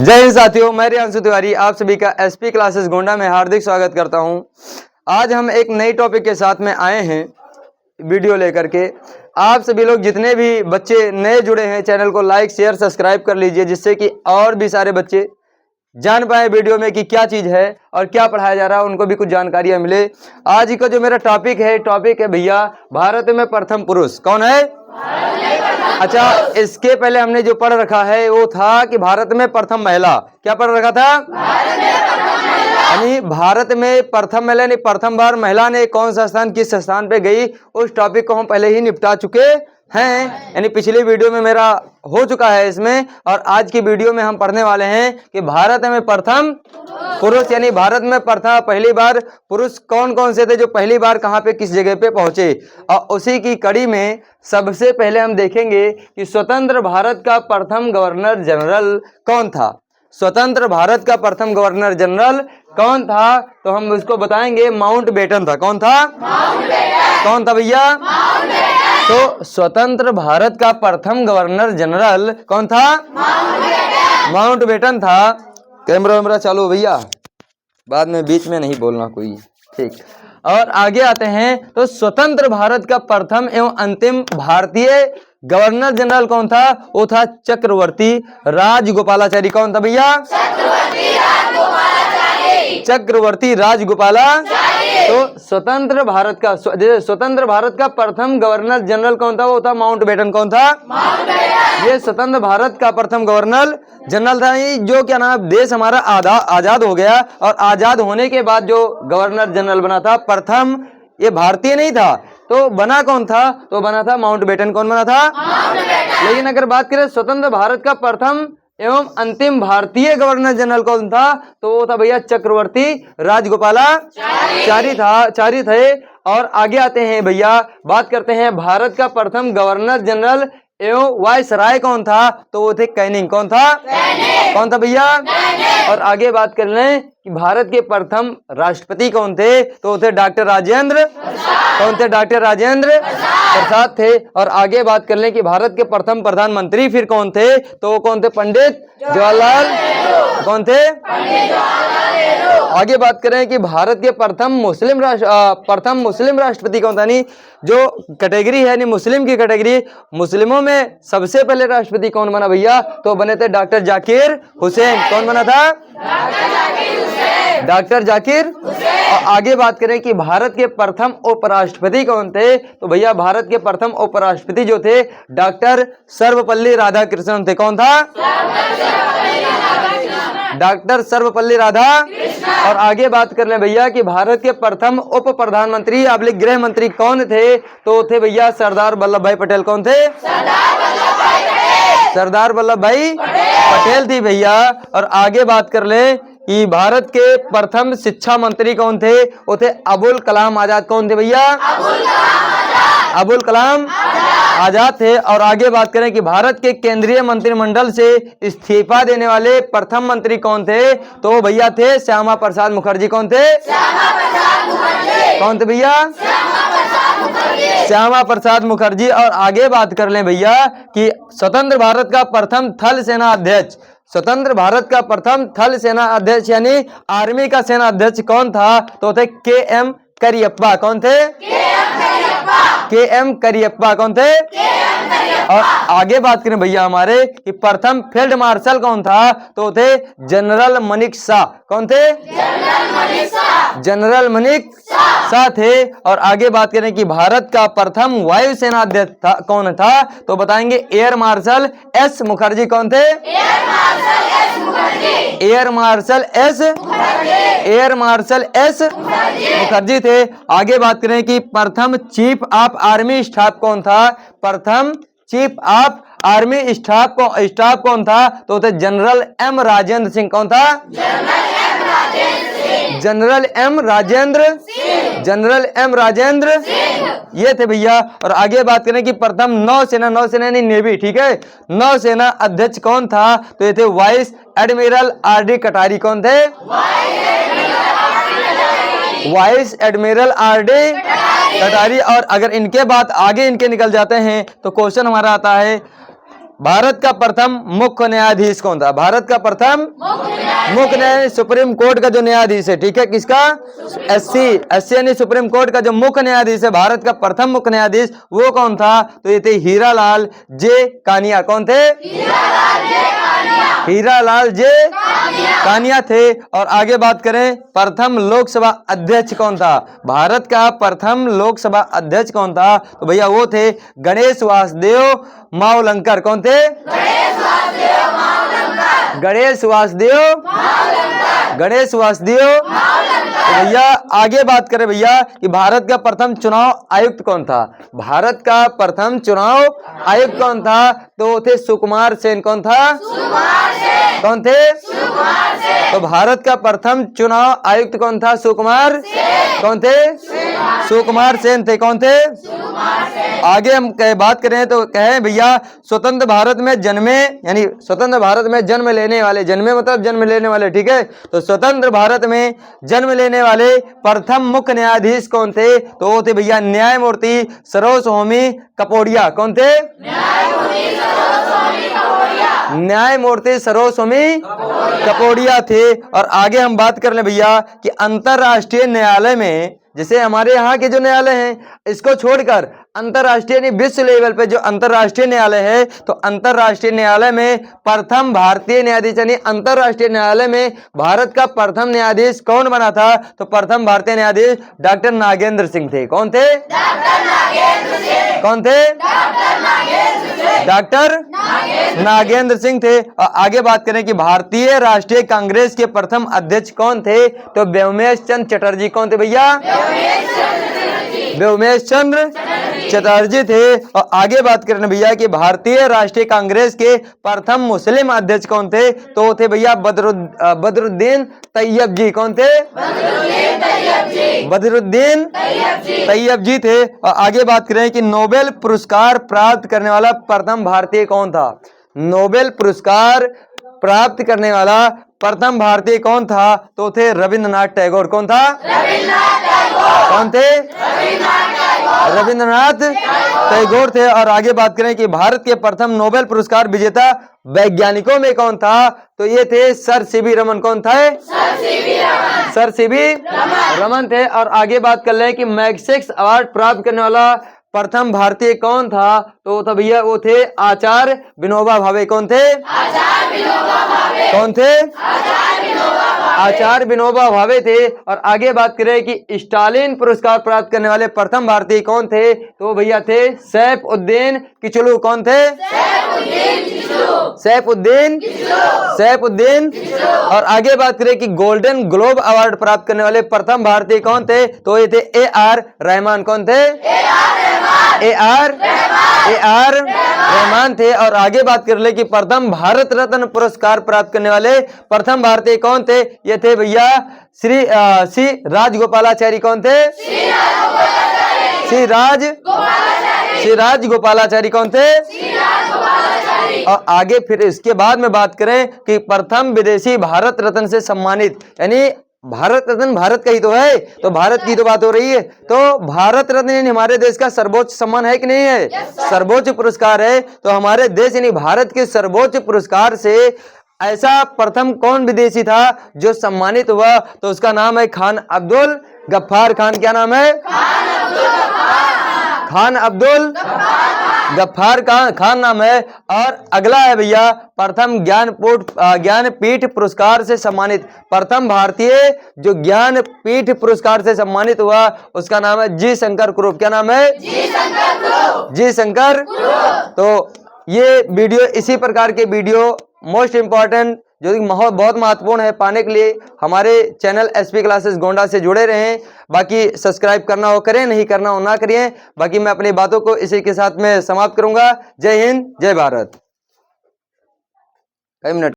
जय हिंद साथियों, मैं रियांशु तिवारी आप सभी का एसपी क्लासेस गोंडा में हार्दिक स्वागत करता हूं। आज हम एक नई टॉपिक के साथ में आए हैं वीडियो लेकर के। आप सभी लोग जितने भी बच्चे नए जुड़े हैं चैनल को लाइक शेयर सब्सक्राइब कर लीजिए, जिससे कि और भी सारे बच्चे जान पाए वीडियो में कि क्या चीज़ है और क्या पढ़ाया जा रहा है, उनको भी कुछ जानकारियाँ मिले। आज का जो मेरा टॉपिक है भैया, भारत में प्रथम पुरुष कौन है। अच्छा, इसके पहले हमने जो पढ़ रखा है वो था कि भारत में प्रथम महिला, क्या पढ़ रखा था, यानी भारत में प्रथम महिला यानी प्रथम बार महिला ने कौन सा स्थान किस स्थान पे गई, उस टॉपिक को हम पहले ही निपटा चुके हैं। यानी पिछली वीडियो में मेरा हो चुका है इसमें, और आज की वीडियो में हम पढ़ने वाले हैं कि भारत में प्रथम पुरुष यानी भारत में पहली बार पुरुष कौन कौन से थे जो पहली बार कहां पे किस जगह पे पहुंचे। और उसी की कड़ी में सबसे पहले हम देखेंगे कि स्वतंत्र भारत का प्रथम गवर्नर जनरल कौन था। स्वतंत्र भारत का प्रथम गवर्नर जनरल कौन था, तो हम उसको बताएंगे माउंटबेटन था। कौन था, कौन था भैया। तो स्वतंत्र भारत का प्रथम गवर्नर जनरल कौन था, माउंटबेटन था। कैमरा चालू भैया, बाद में बीच में नहीं बोलना कोई, ठीक। और आगे आते हैं तो स्वतंत्र भारत का प्रथम एवं अंतिम भारतीय गवर्नर जनरल कौन था, वो था चक्रवर्ती राजगोपालाचारी। कौन था भैया, चक्रवर्ती राजगोपालाचारी। तो स्वतंत्र भारत का प्रथम गवर्नर जनरल कौन था, वो था माउंटबेटन। कौन था, ये स्वतंत्र भारत का प्रथम गवर्नर जनरल था। जो क्या नाम, देश हमारा आजाद हो गया और आजाद होने के बाद जो गवर्नर जनरल बना था प्रथम, ये भारतीय नहीं था, तो बना कौन था, तो बना था माउंटबेटन। कौन बना था, लेकिन अगर बात करें स्वतंत्र भारत का प्रथम एवं अंतिम भारतीय गवर्नर जनरल कौन था, तो वो था भैया चक्रवर्ती राजगोपालाचारी थे। और आगे आते हैं भैया, बात करते हैं भारत का प्रथम गवर्नर जनरल एवं वायसराय कौन था, तो वो थे कैनिंग। कौन था, कौन था भैया। और आगे बात कर लें कि भारत के प्रथम राष्ट्रपति कौन थे, तो वो थे डॉक्टर राजेंद्र। कौन थे, डॉक्टर राजेंद्र प्रसाद थे। और आगे बात कर लें कि भारत के प्रथम प्रधानमंत्री फिर कौन थे, तो वो कौन थे, पंडित जवाहरलाल। कौन थे, आगे बात करें कि भारत के प्रथम मुस्लिम राष्ट्रपति कौन था। नहीं, जो कैटेगरी है नहीं मुस्लिम की कैटेगरी, मुस्लिमों में सबसे पहले राष्ट्रपति कौन बना भैया, तो बने थे डॉक्टर जाकिर हुसैन। कौन बना था, डॉक्टर जाकिर। और आगे बात करें कि भारत के प्रथम उपराष्ट्रपति कौन थे, तो भैया भारत के प्रथम उपराष्ट्रपति जो थे डॉक्टर सर्वपल्ली राधाकृष्णन थे। कौन था, डॉक्टर सर्वपल्ली राधा। और आगे बात कर लें भैया कि भारत के प्रथम उप प्रधानमंत्री गृह मंत्री कौन थे, तो थे भैया सरदार वल्लभ भाई पटेल। कौन थे, सरदार वल्लभ भाई पटेल थी भैया। और आगे बात कर लें कि भारत के प्रथम शिक्षा मंत्री कौन थे, वो थे अबुल कलाम आजाद। कौन थे भैया, अबुल कलाम आजाद थे। और आगे बात करें कि भारत के केंद्रीय मंत्रिमंडल से इस्तीफा देने वाले प्रथम मंत्री कौन थे, तो भैया थे श्यामा प्रसाद मुखर्जी। कौन थे, कौन थे भैया, श्यामा प्रसाद मुखर्जी। और आगे बात कर लें भैया कि स्वतंत्र भारत का प्रथम थल सेना अध्यक्ष, स्वतंत्र भारत का प्रथम थल सेना अध्यक्ष यानी आर्मी का सेना अध्यक्ष कौन था, तो थे के.एम. करियप्पा। कौन थे, के.एम. करियप्पा। कौन थे। और आगे बात करें भैया हमारे कि प्रथम फील्ड मार्शल कौन था, तो थे जनरल मनिक शाह। कौन थे, जनरल मनिक शाह थे। और आगे बात करें कि भारत का प्रथम वायुसेना अध्यक्ष कौन था, तो बताएंगे एयर मार्शल एस मुखर्जी। कौन थे, एयर मार्शल एस मुखर्जी थे। आगे बात करें कि प्रथम चीफ ऑफ आर्मी स्टाफ कौन था, प्रथम चीफ ऑफ आर्मी स्टाफ कौन था, तो थे जनरल एम राजेंद्र सिंह। कौन था, जनरल एम राजेंद्र ये थे भैया। और आगे बात करें कि प्रथम नौसेना यानी नेवी, ठीक है, नौसेना अध्यक्ष कौन था, तो ये थे वाइस एडमिरल आर.डी. कटारी। कौन थे, वाइस एडमिरल आर.डी. कटारी। और अगर इनके बाद आगे इनके निकल जाते हैं तो क्वेश्चन हमारा आता है भारत का प्रथम मुख्य न्यायाधीश कौन था? भारत का प्रथम मुख्य न्यायाधीश, सुप्रीम कोर्ट का जो न्यायाधीश है, ठीक है, किसका? एससी यानी सुप्रीम कोर्ट का जो मुख्य न्यायाधीश है, भारत का प्रथम मुख्य न्यायाधीश, वो कौन था? तो ये थे हीरालाल जे कानिया। कौन थे? हीरालाल जे कानिया थे। और आगे बात करें, प्रथम लोकसभा अध्यक्ष कौन था? भारत का प्रथम लोकसभा अध्यक्ष कौन था? तो भैया वो थे गणेश वासुदेव मावलंकर। कौन थे? गणेश वासुदेव। तो भैया आगे बात करें भैया कि भारत का प्रथम चुनाव आयुक्त कौन था? भारत का प्रथम चुनाव आयुक्त कौन था? तो थे सुकुमार सेन। कौन था? कौन थे? तो भारत का प्रथम चुनाव आयुक्त कौन था? सुकुमार। कौन थे? सुकुमार सेन थे। कौन थे? आगे हम बात करें तो कहें भैया स्वतंत्र भारत में जन्मे, यानी स्वतंत्र भारत में जन्म लेने वाले, जन्मे मतलब जन्म लेने वाले, ठीक है, तो स्वतंत्र भारत में जन्म लेने वाले प्रथम मुख्य न्यायाधीश कौन थे? तो वो थे भैया न्यायमूर्ति सरोजस्वामी कपोड़िया। कौन थे? न्यायमूर्ति सरोजस्वामी कपोड़िया थे। और आगे हम बात कर ले भैया कि अंतरराष्ट्रीय न्यायालय में, जैसे हमारे यहाँ के जो न्यायालय हैं, इसको छोड़कर अंतरराष्ट्रीय यानी विश्व लेवल पे जो अंतरराष्ट्रीय न्यायालय है, तो अंतरराष्ट्रीय न्यायालय में प्रथम भारतीय न्यायाधीश, यानी अंतरराष्ट्रीय न्यायालय में भारत का प्रथम न्यायाधीश कौन बना था? तो प्रथम भारतीय न्यायाधीश डॉक्टर नागेंद्र सिंह थे। कौन थे? कौन थे? डॉक्टर नागेंद्र सिंह थे। और आगे बात करें कि भारतीय राष्ट्रीय कांग्रेस के प्रथम अध्यक्ष कौन थे? तो व्योमेश चंद्र चटर्जी। कौन थे भैया? व्योमेश चंद्र चटर्जी थे। और आगे बात करें भैया कि भारतीय राष्ट्रीय कांग्रेस के प्रथम मुस्लिम अध्यक्ष कौन थे? तो थे भैया बदरुद्दीन तैयब जी। कौन थे? बदरुद्दीन तैयब जी थे। और आगे बात करें कि नोबेल पुरस्कार प्राप्त करने वाला प्रथम भारतीय कौन था? नोबेल पुरस्कार प्राप्त करने वाला प्रथम भारतीय कौन था? तो थे रविंद्रनाथ टैगोर। कौन था? कौन थे? रविंद्रनाथ टैगोर थे। और आगे बात करें कि भारत के प्रथम नोबेल पुरस्कार विजेता वैज्ञानिकों में कौन था? तो ये थे सर सीवी रमन। कौन था? सर सीवी रमन थे। और आगे बात कर लें कि मैग्सेसे अवार्ड प्राप्त करने वाला प्रथम भारतीय कौन था? तो भैया वो थे आचार्य विनोबा भावे। कौन थे? कौन थे? आचार्य विनोबा भावे थे। और आगे बात करें कि स्टालिन पुरस्कार प्राप्त करने वाले प्रथम भारतीय कौन थे? तो भैया थे सैफुद्दीन किचलू। कौन थे? सैफुद्दीन। और आगे बात करें कि गोल्डन ग्लोब अवार्ड प्राप्त करने वाले प्रथम भारतीय कौन थे? तो ये थे ए.आर. रहमान। कौन थे? ए.आर. रहमान थे। और आगे बात कर ले कि प्रथम भारत रत्न पुरस्कार प्राप्त करने वाले प्रथम भारतीय कौन थे? ये थे भैया श्री राजगोपालाचारी। कौन थे? श्री राजगोपालाचारी। कौन थे? और आगे फिर इसके बाद में बात करें कि प्रथम विदेशी भारत रत्न से सम्मानित, यानी भारत रत्न भारत का ही तो है, तो भारत की तो बात हो रही है, तो भारत रत्न यानी हमारे देश का सर्वोच्च सम्मान है कि नहीं है? सर्वोच्च पुरस्कार है। तो हमारे देश यानी भारत के सर्वोच्च पुरस्कार से ऐसा प्रथम कौन विदेशी था जो सम्मानित हुआ? तो उसका नाम है खान अब्दुल गफ्फार खान। क्या नाम है? खान अब्दुल गफ्फार खान नाम है। और अगला है भैया प्रथम ज्ञानपीठ पुरस्कार से सम्मानित, प्रथम भारतीय जो ज्ञानपीठ पुरस्कार से सम्मानित हुआ उसका नाम है जी शंकर कुरूप। क्या नाम है? जी शंकर। तो ये वीडियो, इसी प्रकार के वीडियो मोस्ट इम्पॉर्टेंट जो कि बहुत महत्वपूर्ण है पाने के लिए हमारे चैनल एसपी क्लासेस गोंडा से जुड़े रहें। बाकी सब्सक्राइब करना हो करें, नहीं करना हो ना करिए। बाकी मैं अपनी बातों को इसी के साथ में समाप्त करूंगा। जय हिंद, जय भारत। कई मिनट